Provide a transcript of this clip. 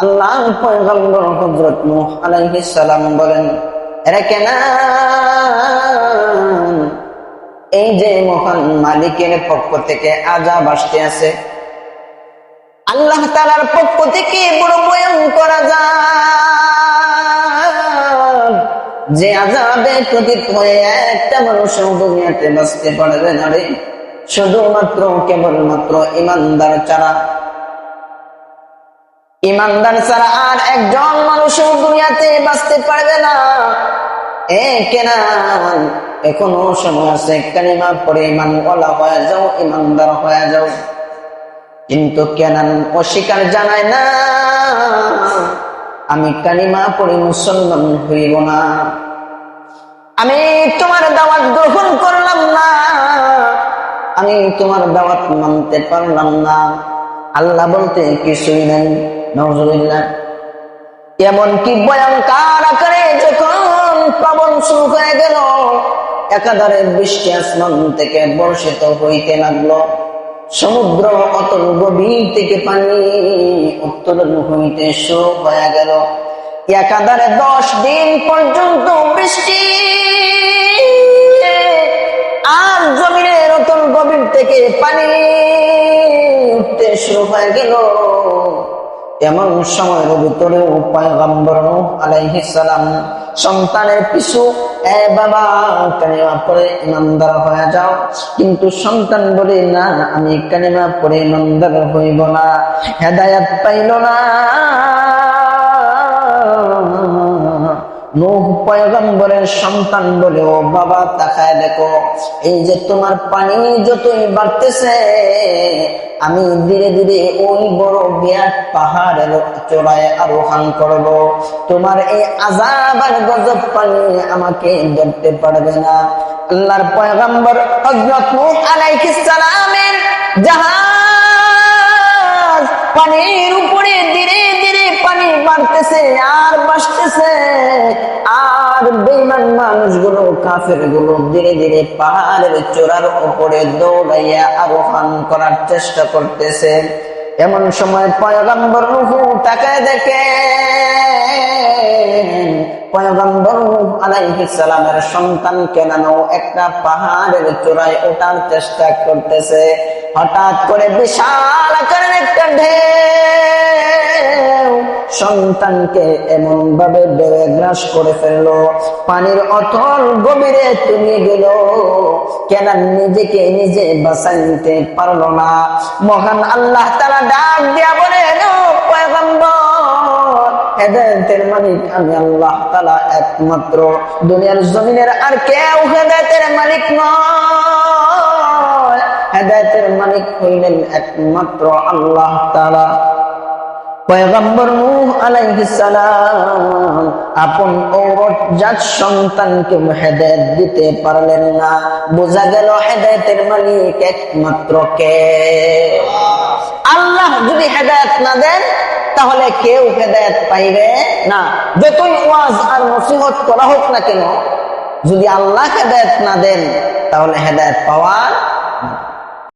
আল্লাহর পয়গম্বর হযরত নূহ আলাইহিস সালাম বলেন, এরা কেনান, এই যে মহান মালিকের পক্ষ থেকে আযাব আসতে আছে, আল্লাহ তাআলার পক্ষ থেকে বড় ভয়ঙ্কর আযাব, যে আযাবে পতিত হয়ে একটা মানুষ দুনিয়াতে বাঁচতে পারবে না রে, শুধুমাত্র কেবলমাত্র ঈমানদার ছাড়া। ঈমানদার ছাড়া আর একজন মানুষ দুনিয়াতে বাঁচতে পারবে না। কেনান, এখনো সময় আছে, কালিমা পড়ে ঈমানওয়ালা হয়ে যাও, ঈমানদার হয়ে যাও। কিন্তু কেনান অস্বীকার জানায় না, আমি কালিমা পড়ে মুসলমান হইব না, আমি তোমার দাওয়াত গ্রহণ করলাম না, আমি তোমার দাওয়াত মানতে পারলাম না। আল্লাহ বলতে কিছুই নাই, নাউজুবিল্লাহ। এমনকি ভয়ঙ্কর আকারে যখন প্লাবন শুরু হয়ে গেল, একাধারে বৃষ্টি আসমান থেকে বর্ষিত হইতে লাগলো, সমুদ্র অতল গভীর থেকে পানি উত্তোলন হইতে শুরু হয়ে গেল, একাধারে 10 দিন পর্যন্ত বৃষ্টি, আর জমিনের অতল গভীর থেকে পানি উঠতে শুরু হয়ে গেল। এমন সময়ের ভিতরেও পয়গম্বর নূহ আলাইহিস সালাম সন্তানের পিছু, বাবা কালিমা পড়ে ঈমানদার হয়ে যাও, কিন্তু সন্তান বলে না, আমি কালিমা পড়ে ঈমানদার হইব না, হেদায়েত পাইল না। নূহ পয়গম্বরের সন্তান বলে, ও বাবা তাকায় দেখো, এই যে তোমার পানি যতই বাড়তেছে, আমি ধীরে ধীরে ওই বড় বিরাট পাহাড়ের চূড়ায় আরোহণ করব, তোমার এই আযাব আর গজব পানি আমাকে ধরতে পারবে না। আল্লাহর পয়গম্বর হযরত নূহ আলাইহিস সালামের জাহাজ পানির উপরে ধীরে ধীরে পানি বাড়তেছে আর বাড়তেছে, আর বেঈমান মানুষগুলো, কাফেরগুলো ধীরে ধীরে পাহাড়ের চূড়ার উপরে দৌড়াইয়া আরোহণ করার চেষ্টা করতেছে। এমন সময় পয়গম্বর নূহ তাকায় দেখে, পয়গম্বর নূহ আলাইহিস সালামের সন্তান কেনানও একটা পাহাড়ের চূড়ায় ওঠার চেষ্টা করতেছে। হঠাৎ করে বিশাল আকারের একটা ঢেউ সন্তানকে এমন ভাবে ঢেউয়ে গ্রাস করে ফেললো, পানির অতল গভীরে তলিয়ে গেল। কেনান নিজেকে নিজে বাঁচাইতে পারলো না। মহান আল্লাহ তাআলা ডাক দিয়া বলেন, ও পয়গম্বর, হেদায়েতের মালিক আমি আল্লাহ তাআলা একমাত্র, দুনিয়ার জমিনের আর কেউ হেদায়েতের মালিক নয়, হেদায়েতের মালিক হইলেন একমাত্র আল্লাহ তাআলা। পয়গম্বর নূহ আলাইহিস সালাম আপন ঔরতজাত সন্তানকে হেদায়েত দিতে পারলেন না। বোঝা গেল হেদায়েতের মালিক একমাত্র কে? আল্লাহ যদি হেদায়েত না দেন তাহলে কেউ হেদায়েত পাইবে না। যতই ওয়াজ আর নসিহত করা হোক না কেন, যদি আল্লাহ হেদায়েত না দেন তাহলে হেদায়েত পাওয়ার